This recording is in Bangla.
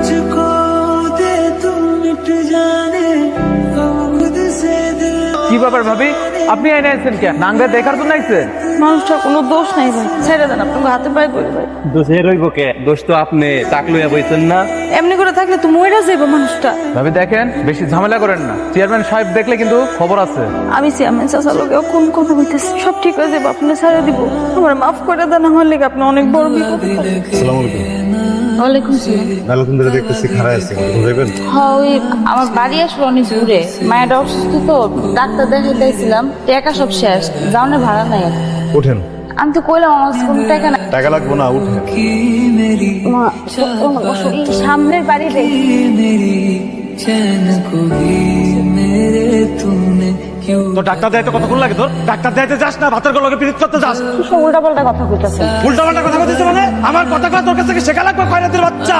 मुझको दे तू मिट जाने गम खुद से दिल কি ব্যাপার ভাবি, আপনি আইনে আছেন কে? নাঙ্গা দেখার জন্য আইছেন? মানুষটার কোনো দোষ নাই ভাই, ছেড়ে দেন, আপনাকে হাতে পায়ে পড়ি ভাই। দোষ এর হইব কে? দোষ তো আপনি টাক লইয়া বইছেন না। এমনি করে থাকলে তো মইরা যাইবো মানুষটা। ভাবি দেখেন, বেশি ঝামেলা করেন না, চেয়ারম্যান সাহেব দেখলে কিন্তু খবর আছে। আমি চেয়ারম্যান চাচার লোকে কোন কথা বলতেছি, সব ঠিক হয়ে যাবে, আপনি ছেড়ে দিব। আমার মাফ করে দেন, আমার লেগে আপনি অনেক বড় বিপদ। আসসালামু আলাইকুম। ওয়ালাইকুম সালাম। মেলাদিন ধরে দেখতেছি খারাপ আছে, বুঝাইবেন? হ্যাঁ, ওই আমার বাড়ি আসলে অনেক দূরে, মায়ের অসুস্থ তো, ডাক্তার দেখাইতেছিলাম, টাকা সব শেষ, যাওয়ার ভাড়া নাই। ওঠেন। আমি তো কইলাম আমার কাছে কোনো টাকা নাই। টাকা লাগবো না, উঠেন। मेरी মা, এই সামনের বাড়িতে मेरी चैन को भी मेरे तूने क्यों তো ডাক্তার দেয় তো কতক্ষণ লাগে তোর? ডাক্তার দেয়তে যাস না, ভাতের গলকে পিরিত করতে যাস? উল্টা পাল্টা কথা কইতেছে। উল্টা পাল্টা কথা বলছিস মানে? আমার কথা তোর কাছ থেকে শেখা লাগবে, খয়রাতির বাচ্চা।